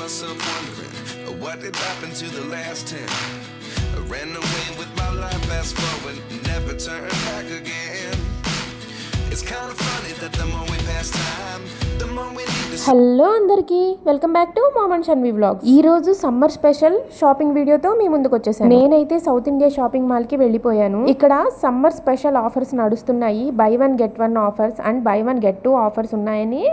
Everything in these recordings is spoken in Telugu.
myself wondering what did happen to the last 10. I ran away with my life, fast forward, never turn back again. It's kind of funny that the more we pass time, the more we need to. Hello అందరికీ welcome back to mom and Shanvi vlogs. ఈ రోజు సమ్మర్ స్పెషల్ షాపింగ్ వీడియోతో మీ ముందుకు వచ్చేసాను. నేనైతే సౌత్ ఇండియా షాపింగ్ మాల్ కి వెళ్ళిపోయాను. ఇక్కడ సమ్మర్ స్పెషల్ ఆఫర్స్ నడుస్తున్నాయి. By 1 get 1 offers and by 1 get 2 offers ఉన్నాయని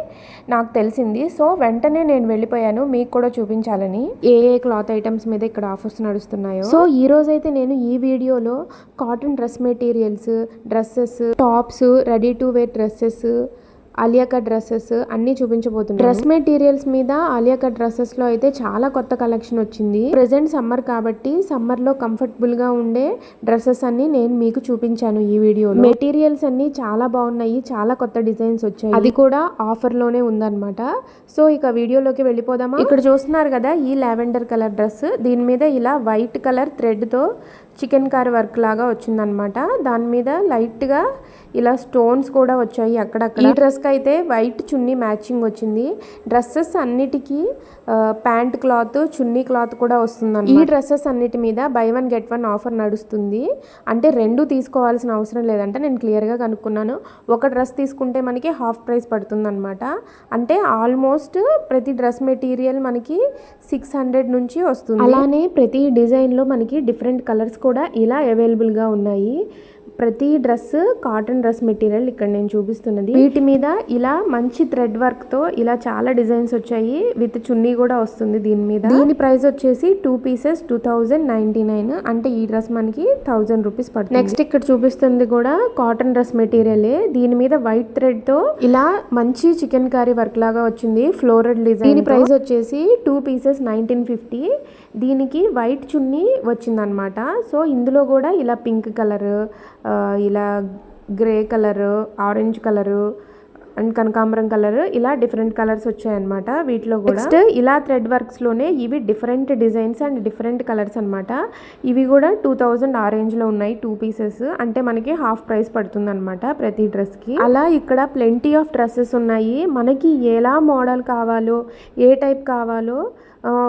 నాకు తెలిసింది. సో వెంటనే నేను వెళ్ళిపోయాను మీకు కూడా చూపించాలని ఏ క్లాత్ ఐటమ్స్ మీద ఇక్కడ ఆఫర్స్ నడుస్తున్నాయో. సో ఈ రోజు అయితే నేను ఈ వీడియోలో cotton dress materials, dresses, tops, ready to wear dresses, Alia cut dresses అన్ని చూపించబోతున్నాను. డ్రెస్ మెటీరియల్స్ మీద ఆలియా కట్ డ్రెస్సెస్ లో అయితే చాలా కొత్త కలెక్షన్ వచ్చింది. ప్రెసెంట్ సమ్మర్ కాబట్టి సమ్మర్ లో కంఫర్టబుల్ గా ఉండే డ్రెస్సెస్ అన్ని నేను మీకు చూపించాను ఈ వీడియోలో. మెటీరియల్స్ అన్ని చాలా బాగున్నాయి, చాలా కొత్త డిజైన్స్ వచ్చాయి, అది కూడా ఆఫర్ లోనే ఉందన్నమాట. సో ఇక వీడియోలోకి వెళ్ళిపోదామా. ఇక్కడ చూస్తున్నారు కదా ఈ లావెండర్ కలర్ డ్రెస్, దీని మీద ఇలా వైట్ కలర్ థ్రెడ్ తో చికెన్ కార్ వర్క్ లాగా వచ్చిందనమాట. దాని మీద లైట్ గా ఇలా స్టోన్స్ కూడా వచ్చాయి అక్కడక్కడ. ఈ డ్రెస్ కి అయితే వైట్ చున్నీ మ్యాచింగ్ వచ్చింది. డ్రెస్సెస్ అన్నిటికీ ప్యాంట్ క్లాత్, చున్నీ క్లాత్ కూడా వస్తుంది. ఈ డ్రెస్సెస్ అన్నిటి మీద బై 1 get 1 ఆఫర్ నడుస్తుంది. అంటే రెండు తీసుకోవాల్సిన అవసరం లేదంట. నేను క్లియర్ గా కనుక్కున్నాను. ఒక డ్రెస్ తీసుకుంటే మనకి హాఫ్ ప్రైస్ పడుతుంది అనమాట. అంటే ఆల్మోస్ట్ ప్రతి డ్రెస్ మెటీరియల్ మనకి 600 నుంచి వస్తుంది. అలానే ప్రతి డిజైన్ లో మనకి డిఫరెంట్ కలర్స్ కూడా ఇలా అవైలబుల్ గా ఉన్నాయి. ప్రతి డ్రెస్ కాటన్ డ్రెస్ మెటీరియల్ ఇక్కడ నేను చూపిస్తున్నది. వీటి మీద ఇలా మంచి థ్రెడ్ వర్క్ తో ఇలా చాలా డిజైన్స్ వచ్చాయి. విత్ చున్నీ కూడా వస్తుంది దీని మీద. దీని ప్రైస్ వచ్చేసి 2 pieces 2099. అంటే ఈ డ్రెస్ మనకి 1000 రూపీస్ పడుతుంది. నెక్స్ట్ ఇక్కడ చూపిస్తుంది కూడా కాటన్ డ్రెస్ మెటీరియల్. దీని మీద వైట్ థ్రెడ్ తో ఇలా మంచి చికెన్ కర్రీ వర్క్ లాగా వచ్చింది, ఫ్లోరల్ డిజైన్. దీని ప్రైస్ వచ్చేసి 2 pieces 1950. దీనికి వైట్ చున్నీ వచ్చిందనమాట. సో ఇందులో కూడా ఇలా పింక్ కలర్, ఇలా grey colour, orange colour and కనకాంబరం కలర్, ఇలా డిఫరెంట్ కలర్స్ వచ్చాయన్నమాట వీటిలో కూడా. నెక్స్ట్ ఇలా థ్రెడ్ వర్క్స్ లోనే ఇవి different designs and different colours అనమాట. ఇవి కూడా 2000 ఆ రేంజ్ లో ఉన్నాయి 2 pieces. అంటే మనకి హాఫ్ ప్రైస్ పడుతుంది అనమాట ప్రతి డ్రెస్ కి. అలా ఇక్కడ ప్లెంటీ ఆఫ్ డ్రెస్సెస్ ఉన్నాయి. మనకి ఎలా మోడల్ కావాలో, ఏ టైప్ కావాలో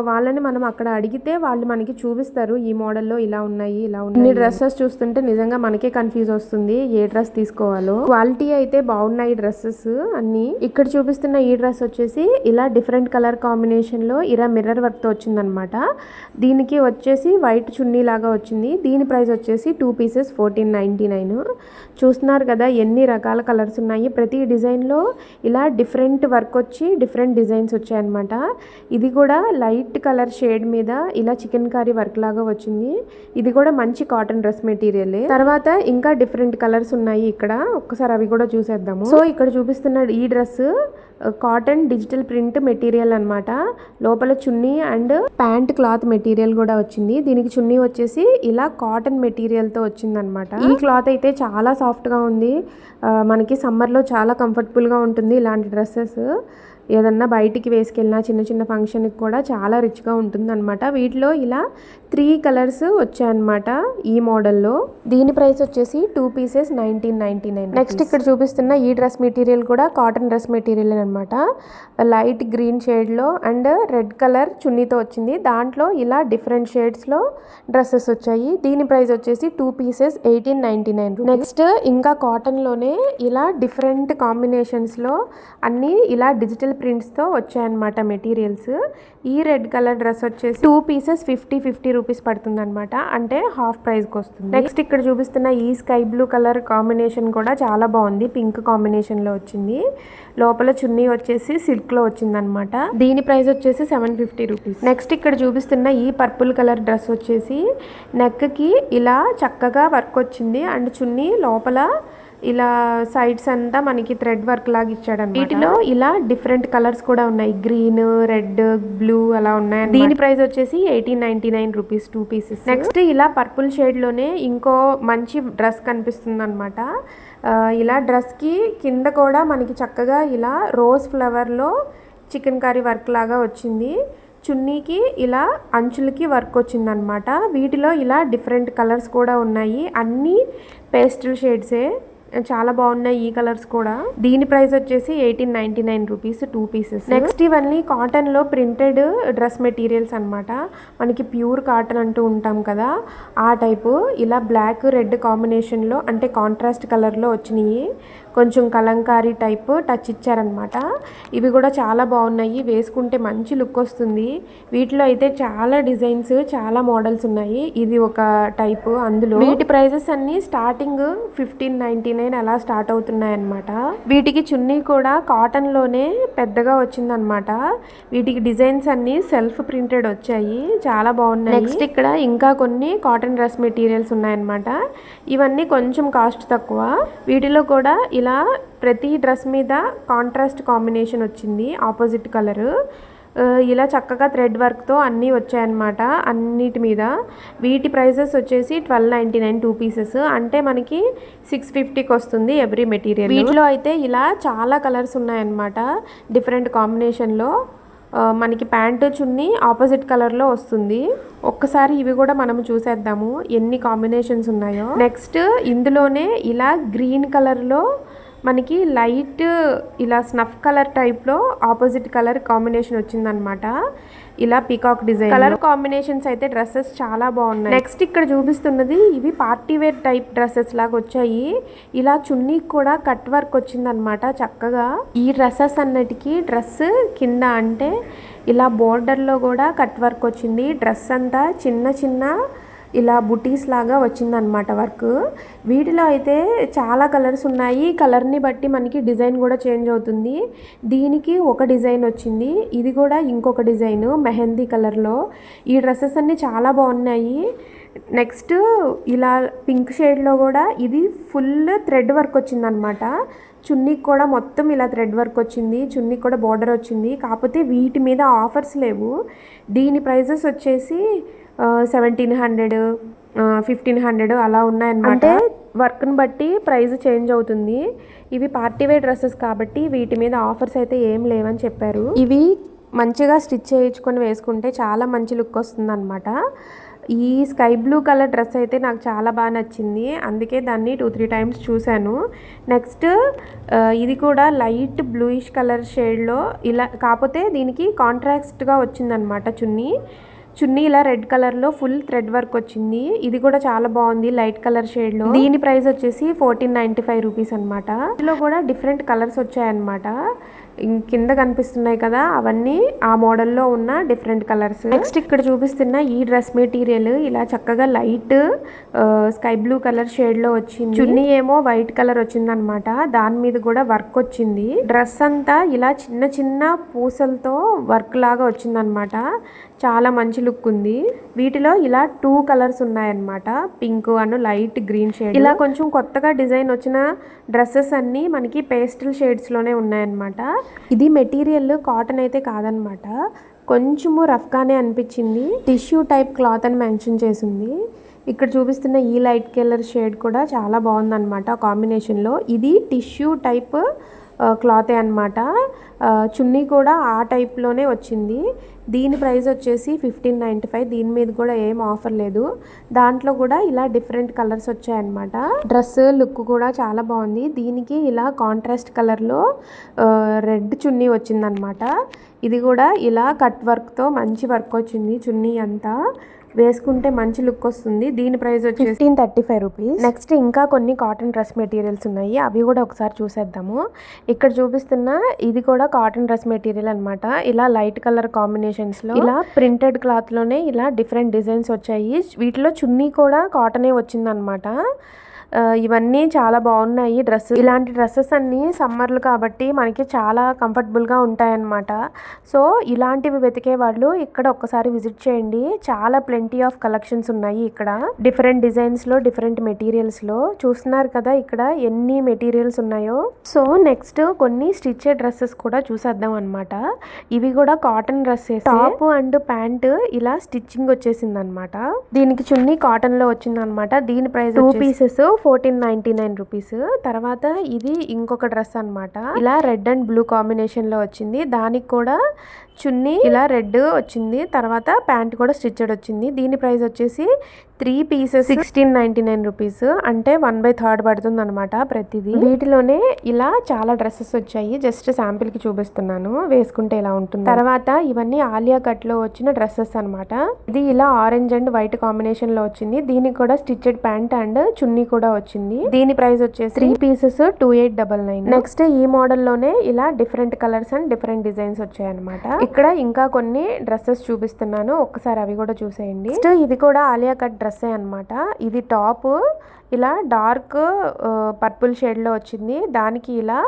వాళ్ళని మనం అక్కడ అడిగితే వాళ్ళు మనకి చూపిస్తారు. ఈ మోడల్లో ఇలా ఉన్నాయి, ఇలా ఉన్నాయి. ఈ డ్రెస్సెస్ చూస్తుంటే నిజంగా మనకే కన్ఫ్యూజ్ వస్తుంది ఏ డ్రెస్ తీసుకోవాలో. క్వాలిటీ అయితే బాగున్నాయి డ్రెస్సెస్ అన్ని. ఇక్కడ చూపిస్తున్న ఈ డ్రెస్ వచ్చేసి ఇలా డిఫరెంట్ కలర్ కాంబినేషన్ లో ఇలా మిర్రర్ వర్క్ తో వచ్చిందనమాట. దీనికి వచ్చేసి వైట్ చున్నీ లాగా వచ్చింది. దీని ప్రైస్ వచ్చేసి 2 pieces 1499. చూస్తున్నారు కదా ఎన్ని రకాల కలర్స్ ఉన్నాయి. ప్రతి డిజైన్ లో ఇలా డిఫరెంట్ వర్క్ వచ్చి డిఫరెంట్ డిజైన్స్ వచ్చాయన్నమాట. ఇది కూడా లైట్ కలర్ షేడ్ మీద ఇలా చికెన్ కర్రీ వర్క్ లాగా వచ్చింది. ఇది కూడా మంచి కాటన్ డ్రెస్ మెటీరియల్. తర్వాత ఇంకా డిఫరెంట్ కలర్స్ ఉన్నాయి ఇక్కడ, ఒక్కసారి అవి కూడా చూసేద్దాము. సో ఇక్కడ చూపిస్తున్న ఈ dress cotton digital print material అన్నమాట. లోపల చున్నీ అండ్ ప్యాంట్ క్లాత్ మెటీరియల్ కూడా వచ్చింది. దీనికి చున్నీ వచ్చేసి ఇలా కాటన్ మెటీరియల్ తో వచ్చిందనమాట. ఈ క్లాత్ అయితే చాలా సాఫ్ట్ గా ఉంది. మనకి సమ్మర్ లో చాలా కంఫర్టబుల్ గా ఉంటుంది ఇలాంటి డ్రెస్సెస్. ఏదన్నా బయటికి వేసుకెళ్ళినా చిన్న చిన్న ఫంక్షన్కి కూడా చాలా రిచ్గా ఉంటుంది అనమాట. వీటిలో ఇలా 3 కలర్స్ వచ్చాయన్నమాట ఈ మోడల్లో. దీని ప్రైస్ వచ్చేసి 2 pieces 1999. నెక్స్ట్ ఇక్కడ చూపిస్తున్న ఈ డ్రెస్ మెటీరియల్ కూడా కాటన్ డ్రెస్ మెటీరియల్ అనమాట. లైట్ గ్రీన్ షేడ్లో అండ్ రెడ్ కలర్ చున్నీతో వచ్చింది. దాంట్లో ఇలా డిఫరెంట్ షేడ్స్లో డ్రెస్సెస్ వచ్చాయి. దీని ప్రైస్ వచ్చేసి 2 pieces 1899. నెక్స్ట్ ఇంకా కాటన్లోనే ఇలా డిఫరెంట్ కాంబినేషన్స్లో అన్నీ ఇలా డిజిటల్ ప్రింట్స్ తో వచ్చాయన్నమాట మెటీరియల్స్. ఈ రెడ్ కలర్ డ్రెస్ వచ్చేసి 2 pieces 50 రూపీస్ పడుతుంది అనమాట. అంటే హాఫ్ ప్రైస్ కి వస్తుంది. నెక్స్ట్ ఇక్కడ చూపిస్తున్న ఈ స్కై బ్లూ కలర్ కాంబినేషన్ కూడా చాలా బాగుంది, పింక్ కాంబినేషన్ లో వచ్చింది. లోపల చున్నీ వచ్చేసి సిల్క్ లో వచ్చిందనమాట. దీని ప్రైస్ వచ్చేసి 750 రూపీస్. నెక్స్ట్ ఇక్కడ చూపిస్తున్న ఈ పర్పుల్ కలర్ డ్రెస్ వచ్చేసి నెక్ కి ఇలా చక్కగా వర్క్ వచ్చింది అండ్ చున్నీ లోపల ఇలా సైడ్స్ అంతా మనకి థ్రెడ్ వర్క్ లాగా ఇచ్చాడు. వీటిలో ఇలా డిఫరెంట్ కలర్స్ కూడా ఉన్నాయి, గ్రీన్, రెడ్, బ్లూ అలా ఉన్నాయి. దీని ప్రైస్ వచ్చేసి 1899 రూపీస్ 2 pieces. నెక్స్ట్ ఇలా పర్పుల్ షేడ్ లోనే ఇంకో మంచి డ్రెస్ కనిపిస్తుంది అనమాట. ఇలా డ్రెస్ కి కింద కూడా మనకి చక్కగా ఇలా రోజ్ ఫ్లవర్ లో చికెన్ కర్రీ వర్క్ లాగా వచ్చింది. చున్నీకి ఇలా అంచులకి వర్క్ వచ్చిందనమాట. వీటిలో ఇలా డిఫరెంట్ కలర్స్ కూడా ఉన్నాయి, అన్నీ పేస్టల్ షేడ్సే. చాలా బాగున్నాయి ఈ కలర్స్ కూడా. దీని ప్రైస్ వచ్చేసి 1899 రూపీస్ 2 పీసెస్. నెక్స్ట్ ఇవన్నీ కాటన్లో ప్రింటెడ్ డ్రెస్ మెటీరియల్స్ అనమాట. మనకి ప్యూర్ కాటన్ అంటూ ఉంటాం కదా ఆ టైపు. ఇలా బ్లాక్ రెడ్ కాంబినేషన్లో అంటే కాంట్రాస్ట్ కలర్లో వచ్చినాయి. కొంచెం కలంకారీ టైప్ టచ్ ఇచ్చారనమాట. ఇవి కూడా చాలా బాగున్నాయి, వేసుకుంటే మంచి లుక్ వస్తుంది. వీటిలో అయితే చాలా డిజైన్స్ చాలా మోడల్స్ ఉన్నాయి. ఇది ఒక టైప్. అందులో వీటి ప్రైజెస్ అన్ని స్టార్టింగ్ 1599 అలా స్టార్ట్ అవుతున్నాయి అనమాట. వీటికి చున్నీ కూడా కాటన్ లోనే పెద్దగా వచ్చిందనమాట. వీటికి డిజైన్స్ అన్ని సెల్ఫ్ ప్రింటెడ్ వచ్చాయి, చాలా బాగున్నాయి. నెక్స్ట్ ఇక్కడ ఇంకా కొన్ని కాటన్ డ్రెస్ మెటీరియల్స్ ఉన్నాయన్నమాట. ఇవన్నీ కొంచెం కాస్ట్ తక్కువ. వీటిలో కూడా ఇలా ప్రతి డ్రెస్ మీద కాంట్రాస్ట్ కాంబినేషన్ వచ్చింది, ఆపోజిట్ కలరు. ఇలా చక్కగా థ్రెడ్ వర్క్తో అన్నీ వచ్చాయన్నమాట అన్నిటి మీద. వీటి ప్రైసెస్ వచ్చేసి 1299 2 పీసెస్, అంటే మనకి 650కి వస్తుంది ఎవ్రీ మెటీరియల్. వీటిలో అయితే ఇలా చాలా కలర్స్ ఉన్నాయన్నమాట డిఫరెంట్ కాంబినేషన్లో. మనకి ప్యాంటు చున్నీ ఆపోజిట్ కలర్లో వస్తుంది. ఒక్కసారి ఇవి కూడా మనం చూసేద్దాము ఎన్ని కాంబినేషన్స్ ఉన్నాయో. నెక్స్ట్ ఇందులోనే ఇలా గ్రీన్ కలర్లో మనకి లైట్ ఇలా స్నఫ్ కలర్ టైప్లో ఆపోజిట్ కలర్ కాంబినేషన్ వచ్చిందనమాట. ఇలా పీకాక్ డిజైన్ కలర్ కాంబినేషన్స్ అయితే డ్రెస్సెస్ చాలా బాగున్నాయి. నెక్స్ట్ ఇక్కడ చూపిస్తున్నది ఇవి పార్టీ వేర్ టైప్ డ్రెస్సెస్ లాగా వచ్చాయి. ఇలా చున్నీకి కూడా కట్ వర్క్ వచ్చిందనమాట చక్కగా. ఈ డ్రెస్సెస్ అన్నిటికీ డ్రెస్ కింద అంటే ఇలా బోర్డర్లో కూడా కట్ వర్క్ వచ్చింది. డ్రెస్ అంతా చిన్న చిన్న ఇలా బుటీస్ లాగా వచ్చిందనమాట వర్క్. వీటిలో అయితే చాలా కలర్స్ ఉన్నాయి. కలర్ని బట్టి మనకి డిజైన్ కూడా చేంజ్ అవుతుంది. దీనికి ఒక డిజైన్ వచ్చింది, ఇది కూడా ఇంకొక డిజైన్ మెహందీ కలర్లో. ఈ డ్రెస్సెస్ అన్నీ చాలా బాగున్నాయి. నెక్స్ట్ ఇలా పింక్ షేడ్లో కూడా ఇది ఫుల్ థ్రెడ్ వర్క్ వచ్చిందనమాట. చున్నీకి కూడా మొత్తం ఇలా థ్రెడ్ వర్క్ వచ్చింది, చున్నీకి కూడా బార్డర్ వచ్చింది. కాకపోతే వీటి మీద ఆఫర్స్ లేవు. దీని ప్రైజెస్ వచ్చేసి 1700 1500 అలా ఉన్నాయన్నమాట. అంటే వర్క్ని బట్టి ప్రైస్ చేంజ్ అవుతుంది. ఇవి పార్టీ వేర్ డ్రెస్సెస్ కాబట్టి వీటి మీద ఆఫర్స్ అయితే ఏం లేవని చెప్పారు. ఇవి మంచిగా స్టిచ్ చేయించుకొని వేసుకుంటే చాలా మంచి లుక్ వస్తుంది అనమాట. ఈ స్కై బ్లూ కలర్ డ్రెస్ అయితే నాకు చాలా బాగా నచ్చింది, అందుకే దాన్ని 2-3 టైమ్స్ చూశాను. నెక్స్ట్ ఇది కూడా లైట్ బ్లూయిష్ కలర్ షేడ్లో ఇలా, కాకపోతే దీనికి కాంట్రాస్ట్గా వచ్చిందనమాట చున్నీ ఇలా రెడ్ కలర్లో ఫుల్ థ్రెడ్ వర్క్ వచ్చింది. ఇది కూడా చాలా బాగుంది లైట్ కలర్ షేడ్లో. దీని ప్రైస్ వచ్చేసి 1495 రూపీస్ అనమాట. ఇందులో కూడా డిఫరెంట్ కలర్స్ వచ్చాయన్నమాట. కింద కనిపిస్తున్నాయి కదా అవన్నీ ఆ మోడల్లో ఉన్న డిఫరెంట్ కలర్స్. నెక్స్ట్ ఇక్కడ చూపిస్తున్న ఈ డ్రెస్ మెటీరియల్ ఇలా చక్కగా లైట్ స్కై బ్లూ కలర్ షేడ్లో వచ్చింది. చున్నీ ఏమో వైట్ కలర్ వచ్చిందనమాట, దాని మీద కూడా వర్క్ వచ్చింది. డ్రెస్ అంతా ఇలా చిన్న చిన్న పూసలతో వర్క్ లాగా వచ్చిందనమాట. చాలా మంచి లుక్ ఉంది. వీటిలో ఇలా 2 కలర్స్ ఉన్నాయన్నమాట, pink and light green shade. ఇలా కొంచెం కొత్తగా డిజైన్ వచ్చిన డ్రెస్సెస్ అన్నీ మనకి పేస్టల్ షేడ్స్లోనే ఉన్నాయన్నమాట. ఇది మెటీరియల్ కాటన్ అయితే కాదనమాట, కొంచెము రఫ్గానే అనిపించింది. టిష్యూ టైప్ క్లాత్ అని మెన్షన్ చేసింది. ఇక్కడ చూపిస్తున్న ఈ లైట్ కలర్ షేడ్ కూడా చాలా బాగుందన్నమాట కాంబినేషన్లో. ఇది టిష్యూ టైప్ క్లాతే అనమాట. చున్నీ కూడా ఆ టైప్లోనే వచ్చింది. దీని ప్రైస్ వచ్చేసి 1595. దీని మీద కూడా ఏం ఆఫర్ లేదు. దాంట్లో కూడా ఇలా డిఫరెంట్ కలర్స్ వచ్చాయన్నమాట. డ్రెస్ లుక్ కూడా చాలా బాగుంది. దీనికి ఇలా కాంట్రాస్ట్ కలర్లో రెడ్ చున్నీ వచ్చిందనమాట. ఇది కూడా ఇలా కట్ వర్క్తో మంచి వర్క్ వచ్చింది. చున్నీ అంతా వేసుకుంటే మంచి లుక్ వస్తుంది. దీని ప్రైస్ వచ్చి 1535 రూపీస్. నెక్స్ట్ ఇంకా కొన్ని కాటన్ డ్రెస్ మెటీరియల్స్ ఉన్నాయి, అవి కూడా ఒకసారి చూసేద్దాము. ఇక్కడ చూపిస్తున్న ఇది కూడా కాటన్ డ్రెస్ మెటీరియల్ అనమాట. ఇలా లైట్ కలర్ కాంబినేషన్స్లో ఇలా ప్రింటెడ్ క్లాత్లోనే ఇలా డిఫరెంట్ డిజైన్స్ వచ్చాయి. వీటిలో చున్నీ కూడా కాటనే వచ్చిందనమాట. ఇవన్నీ చాలా బాగున్నాయి డ్రెస్. ఇలాంటి డ్రెస్సెస్ అన్నీ సమ్మర్లు కాబట్టి మనకి చాలా కంఫర్టబుల్గా ఉంటాయన్నమాట. సో ఇలాంటివి వెతికే వాళ్ళు ఇక్కడ ఒక్కసారి విజిట్ చేయండి. చాలా ప్లెంటీ ఆఫ్ కలెక్షన్స్ ఉన్నాయి ఇక్కడ, డిఫరెంట్ డిజైన్స్లో డిఫరెంట్ మెటీరియల్స్లో. చూస్తున్నారు కదా ఇక్కడ ఎన్ని మెటీరియల్స్ ఉన్నాయో. సో నెక్స్ట్ కొన్ని స్టిచ్చెడ్ డ్రెస్సెస్ కూడా చూసేద్దాం అనమాట. ఇవి కూడా cotton dresses, top and pant ఇలా స్టిచ్చింగ్ వచ్చేసింది అనమాట. దీనికి చున్నీ కాటన్లో వచ్చిందనమాట. దీని ప్రైస్ 2 పీసెస్ 1499 రూపీస్. తర్వాత ఇది ఇంకొక డ్రెస్ అనమాట. ఇలా రెడ్ అండ్ బ్లూ కాంబినేషన్లో వచ్చింది. దానికి కూడా చున్నీ ఇలా రెడ్ వచ్చింది, తర్వాత ప్యాంట్ కూడా స్టిచ్డ్ వచ్చింది. దీని ప్రైస్ వచ్చేసి 3 పీసెస్ 1699 రూపీస్, అంటే 1/3 పడుతుంది అనమాట ప్రతిదీ. వీటిలోనే ఇలా చాలా డ్రెస్సెస్ వచ్చాయి, జస్ట్ శాంపిల్ కి చూపిస్తున్నాను, వేసుకుంటే ఇలా ఉంటుంది. తర్వాత ఇవన్నీ ఆలియా కట్ లో వచ్చిన డ్రెస్సెస్ అనమాట. ఇది ఇలా ఆరెంజ్ అండ్ వైట్ కాంబినేషన్ లో వచ్చింది. దీనికి కూడా స్టిచ్డ్ ప్యాంట్ అండ్ చున్నీ కూడా వచ్చింది. దీని ప్రైస్ వచ్చేసి 3 పీసెస్ 2899. నెక్స్ట్ ఈ మోడల్ లోనే ఇలా different colours and different designs వచ్చాయి అనమాట. ఇక్కడ ఇంకా కొన్ని డ్రెస్సెస్ చూపిస్తున్నాను, ఒక్కసారి అవి కూడా చూసేయండి. నెక్స్ట్ ఇది కూడా ఆలియా కట్ డ్రెస్సే అనమాట. ఇది టాప్ ఇలా డార్క్ పర్పుల్ షేడ్ లో వచ్చింది, దానికి ఇలా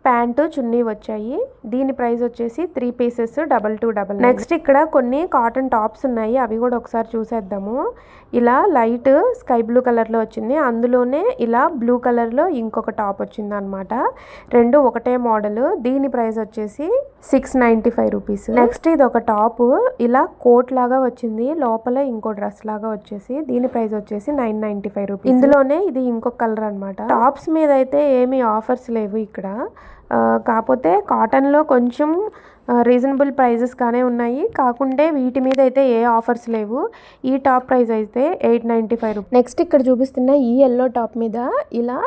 ప్యాంటు చున్నీ వచ్చాయి. దీని ప్రైస్ వచ్చేసి 3 పీసెస్ 2299. నెక్స్ట్ ఇక్కడ కొన్ని కాటన్ టాప్స్ ఉన్నాయి, అవి కూడా ఒకసారి చూసేద్దాము. ఇలా లైట్ స్కై బ్లూ కలర్ లో వచ్చింది, అందులోనే ఇలా బ్లూ కలర్ లో ఇంకొక టాప్ వచ్చింది అనమాట. రెండు ఒకటే మోడల్. దీని ప్రైస్ వచ్చేసి 695 రూపీస్. నెక్స్ట్ ఇది ఒక టాప్ ఇలా కోట్ లాగా వచ్చింది, లోపల ఇంకో డ్రెస్ లాగా వచ్చేసి దీని ప్రైస్ వచ్చేసి 995 రూపీస్. ఇందులోనే ఇది ఇంకొక కలర్ అనమాట. టాప్స్ మీద అయితే ఏమీ ఆఫర్స్ లేవు ఇక్కడ, కాకపోతే కాటన్లో కొంచెం రీజనబుల్ ప్రైజెస్ గానే ఉన్నాయి, కాకుంటే వీటి మీద అయితే ఏ ఆఫర్స్ లేవు. ఈ టాప్ ప్రైస్ అయితే 895 రూపీస్. నెక్స్ట్ ఇక్కడ చూపిస్తున్న ఈ ఎల్లో టాప్ మీద ఇలా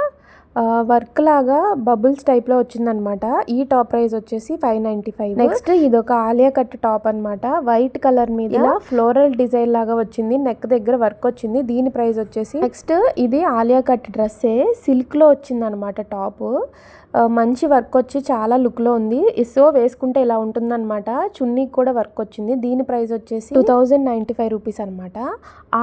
వర్క్ లాగా బబుల్స్ టైప్ లో వచ్చిందనమాట. ఈ టాప్ ప్రైస్ వచ్చేసి 595. నెక్స్ట్ ఇది ఒక ఆలియా కట్ టాప్ అనమాట, వైట్ కలర్ మీద ఇలా ఫ్లోరల్ డిజైన్ లాగా వచ్చింది, నెక్ దగ్గర వర్క్ వచ్చింది. దీని ప్రైస్ వచ్చేసి, నెక్స్ట్ ఇది ఆలియా కట్ డ్రెస్సే, సిల్క్ లో వచ్చింది అనమాట టాప్. మంచి వర్క్ వచ్చి చాలా లుక్ లో ఉంది, సో వేసుకుంటే ఇలా ఉంటుందన్నమాట. చున్నీకి కూడా వర్క్ వచ్చింది. దీని ప్రైస్ వచ్చేసి 2095 రూపీస్ అనమాట.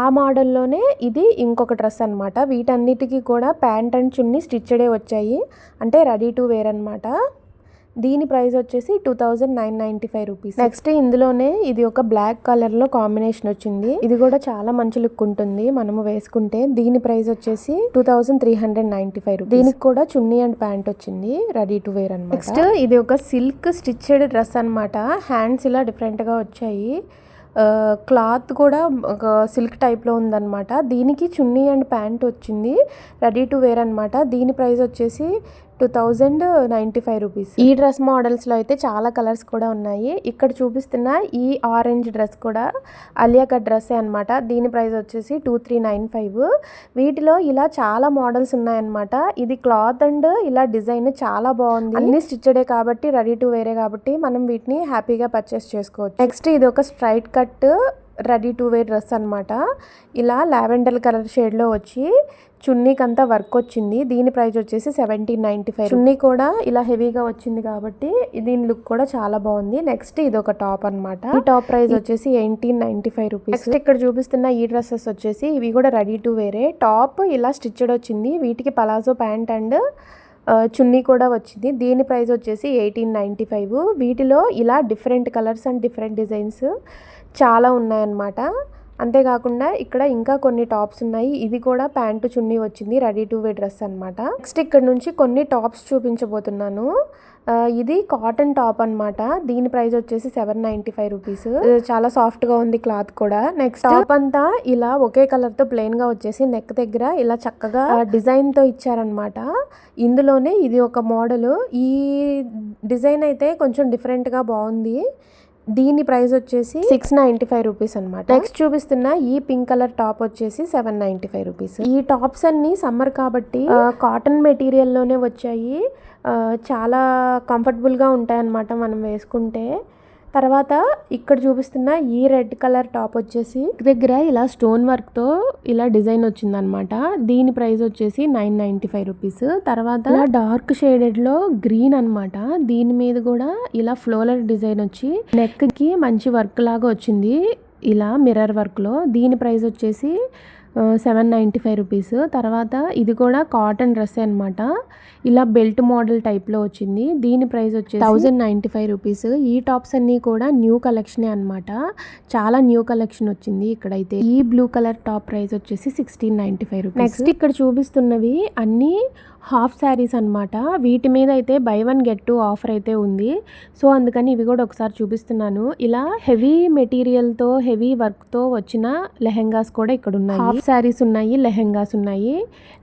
ఆ మోడల్లోనే ఇది ఇంకొక డ్రెస్ అనమాట. వీటన్నిటికీ కూడా ప్యాంట్ అండ్ చున్నీ స్టిచ్డే వచ్చాయి, అంటే రెడీ టు వేర్ అనమాట. దీని ప్రైస్ వచ్చేసి 2995 రూపీస్. నెక్స్ట్ ఇందులోనే ఇది ఒక బ్లాక్ కలర్ లో కాంబినేషన్ వచ్చింది, ఇది కూడా చాలా మంచి లుక్ ఉంటుంది మనము వేసుకుంటే. దీని ప్రైస్ వచ్చేసి 2395 రూపీస్. దీనికి కూడా చున్నీ అండ్ ప్యాంట్ వచ్చింది, రెడీ టు వేర్ అనమాట. నెక్స్ట్ ఇది ఒక సిల్క్ స్టిచ్డ్ డ్రెస్ అనమాట. హ్యాండ్స్ ఇలా డిఫరెంట్ గా వచ్చాయి, క్లాత్ కూడా ఒక సిల్క్ టైప్లో ఉందన్నమాట. దీనికి చున్నీ అండ్ ప్యాంట్ వచ్చింది, రెడీ టు వేర్ అనమాట. దీని ప్రైస్ వచ్చేసి 2095 రూపీస్. ఈ డ్రెస్ మోడల్స్లో అయితే చాలా కలర్స్ కూడా ఉన్నాయి. ఇక్కడ చూపిస్తున్న ఈ ఆరెంజ్ డ్రెస్ కూడా ఆలియా కట్ డ్రెస్సే అనమాట. దీని ప్రైస్ వచ్చేసి 2395. వీటిలో ఇలా చాలా మోడల్స్ ఉన్నాయన్నమాట. ఇది క్లాత్ అండ్ ఇలా డిజైన్ చాలా బాగుంది, అన్ని స్టిచ్డే కాబట్టి రెడీ టు వేరే కాబట్టి మనం వీటిని హ్యాపీగా పర్చేస్ చేసుకోవచ్చు. నెక్స్ట్ ఇది ఒక straight cut ready to wear dress అనమాట. ఇలా లావెండర్ కలర్ షేడ్లో వచ్చి చున్నీకి అంతా వర్క్ వచ్చింది. దీని ప్రైస్ వచ్చేసి 1795. చున్నీ కూడా ఇలా హెవీగా వచ్చింది కాబట్టి దీని లుక్ కూడా చాలా బాగుంది. నెక్స్ట్ ఇది ఒక టాప్ అనమాట. ఈ టాప్ ప్రైస్ వచ్చేసి 1895 రూపీస్. నెక్స్ట్ ఇక్కడ చూపిస్తున్న ఈ డ్రెస్సెస్ వచ్చేసి ఇవి కూడా రెడీ టు వేరే. టాప్ ఇలా స్టిచ్డ్ వచ్చింది, వీటికి పలాజో ప్యాంట్ అండ్ చున్నీ కూడా వచ్చింది. దీని ప్రైస్ వచ్చేసి 1895. వీటిలో ఇలా different colours and different designs చాలా ఉన్నాయన్నమాట. అంతేకాకుండా ఇక్కడ ఇంకా కొన్ని టాప్స్ ఉన్నాయి, ఇది కూడా ప్యాంటు చున్నీ వచ్చింది, రెడీ టు వేర్ డ్రెస్ అనమాట. నెక్స్ట్ ఇక్కడ నుంచి కొన్ని టాప్స్ చూపించబోతున్నాను. ఇది కాటన్ టాప్ అనమాట. దీని ప్రైస్ వచ్చేసి 795 రూపీస్. చాలా సాఫ్ట్ గా ఉంది క్లాత్ కూడా. నెక్స్ట్ టాప్ అంతా ఇలా ఒకే కలర్ తో ప్లెయిన్ గా వచ్చేసి నెక్ దగ్గర ఇలా చక్కగా డిజైన్ తో ఇచ్చారనమాట. ఇందులోనే ఇది ఒక మోడల్. ఈ డిజైన్ అయితే కొంచెం డిఫరెంట్ గా బాగుంది. దీని ప్రైస్ వచ్చేసి 695 రూపీస్ అనమాట. నెక్స్ట్ చూపిస్తున్న ఈ పింక్ కలర్ టాప్ వచ్చేసి 795 రూపీస్. ఈ టాప్స్ అన్ని సమ్మర్ కాబట్టి కాటన్ మెటీరియల్ లోనే వచ్చాయి, చాలా కంఫర్టబుల్ గా ఉంటాయి అన్నమాట మనం వేసుకుంటే. తర్వాత ఇక్కడ చూపిస్తున్న ఈ రెడ్ కలర్ టాప్ వచ్చేసి దగ్గర ఇలా స్టోన్ వర్క్ తో ఇలా డిజైన్ వచ్చింది అనమాట. దీని ప్రైస్ వచ్చేసి 995 రూపీస్. తర్వాత డార్క్ షేడెడ్ లో గ్రీన్ అనమాట. దీని మీద కూడా ఇలా ఫ్లోరల్ డిజైన్ వచ్చి నెక్ కి మంచి వర్క్ లాగా వచ్చింది, ఇలా మిర్రర్ వర్క్ లో. దీని ప్రైస్ వచ్చేసి 795 రూపీస్. తర్వాత ఇది కూడా కాటన్ డ్రెస్ అనమాట, ఇలా బెల్ట్ మోడల్ టైప్లో వచ్చింది. దీని ప్రైస్ వచ్చేసి 1095 రూపీస్. ఈ టాప్స్ అన్నీ కూడా న్యూ కలెక్షనే అనమాట, చాలా న్యూ కలెక్షన్ వచ్చింది ఇక్కడైతే. ఈ బ్లూ కలర్ టాప్ ప్రైస్ వచ్చేసి 1695 రూపీస్. నెక్స్ట్ ఇక్కడ చూపిస్తున్నవి అన్నీ హాఫ్ శారీస్ అనమాట. వీటి మీద అయితే బై 1 get 2 ఆఫర్ అయితే ఉంది, సో అందుకని ఇవి కూడా ఒకసారి చూపిస్తున్నాను. ఇలా హెవీ మెటీరియల్తో హెవీ వర్క్తో వచ్చిన లెహెంగాస్ కూడా ఇక్కడ ఉన్నాయి. హాఫ్ శారీస్ ఉన్నాయి, లెహెంగాస్ ఉన్నాయి.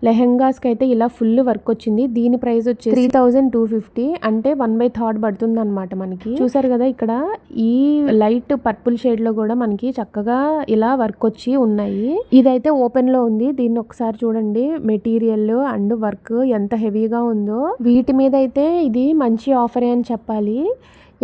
లెహెంగాస్కి అయితే ఇలా ఫుల్ వర్క్ వచ్చింది. దీని ప్రైస్ వచ్చి 3250, అంటే 1/3 పడుతుంది అనమాట మనకి. చూసారు కదా ఇక్కడ ఈ లైట్ పర్పుల్ షేడ్ లో కూడా మనకి చక్కగా ఇలా వర్క్ వచ్చి ఉన్నాయి. ఇదైతే ఓపెన్ లో ఉంది. దీన్ని ఒకసారి చూడండి, మెటీరియల్ అండ్ వర్క్ ఎంత హెవీగా ఉందో. వీటి మీద అయితే ఇది మంచి ఆఫరే అని చెప్పాలి.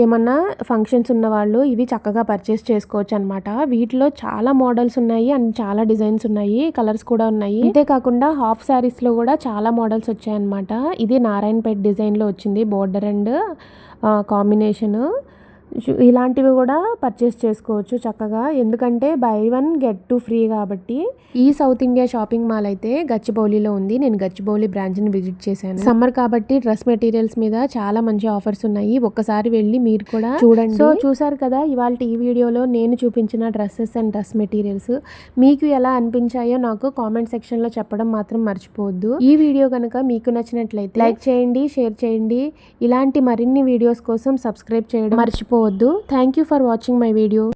ఏమన్నా ఫంక్షన్స్ ఉన్న వాళ్ళు ఇవి చక్కగా పర్చేస్ చేసుకోవచ్చు అనమాట. వీటిలో చాలా మోడల్స్ ఉన్నాయి అండ్ చాలా డిజైన్స్ ఉన్నాయి, కలర్స్ కూడా ఉన్నాయి. అంతేకాకుండా హాఫ్ శారీస్ లో కూడా చాలా మోడల్స్ వచ్చాయి అనమాట. ఇది నారాయణపేట్ డిజైన్ లో వచ్చింది, బోర్డర్ అండ్ కాంబినేషన్. ఇలాంటివి కూడా పర్చేస్ చేసుకోవచ్చు చక్కగా, ఎందుకంటే బై 1 get 2 ఫ్రీ కాబట్టి. ఈ సౌత్ ఇండియా షాపింగ్ మాల్ అయితే గచ్చిబౌలిలో ఉంది. నేను గచ్చిబౌలి బ్రాంచ్ని విజిట్ చేశాను. సమ్మర్ కాబట్టి డ్రెస్ మెటీరియల్స్ మీద చాలా మంచి ఆఫర్స్ ఉన్నాయి. ఒక్కసారి వెళ్ళి మీరు కూడా చూడండి. సో చూసారు కదా ఇవాళ ఈ వీడియోలో నేను చూపించిన డ్రెస్సెస్ అండ్ డ్రెస్ మెటీరియల్స్ మీకు ఎలా అనిపించాయో నాకు కామెంట్ సెక్షన్లో చెప్పడం మాత్రం మర్చిపోవద్దు. ఈ వీడియో కనుక మీకు నచ్చినట్లయితే లైక్ చేయండి, షేర్ చేయండి. ఇలాంటి మరిన్ని వీడియోస్ కోసం సబ్స్క్రైబ్ చేయడం మర్చిపోవద్దు. Thank you for watching my video.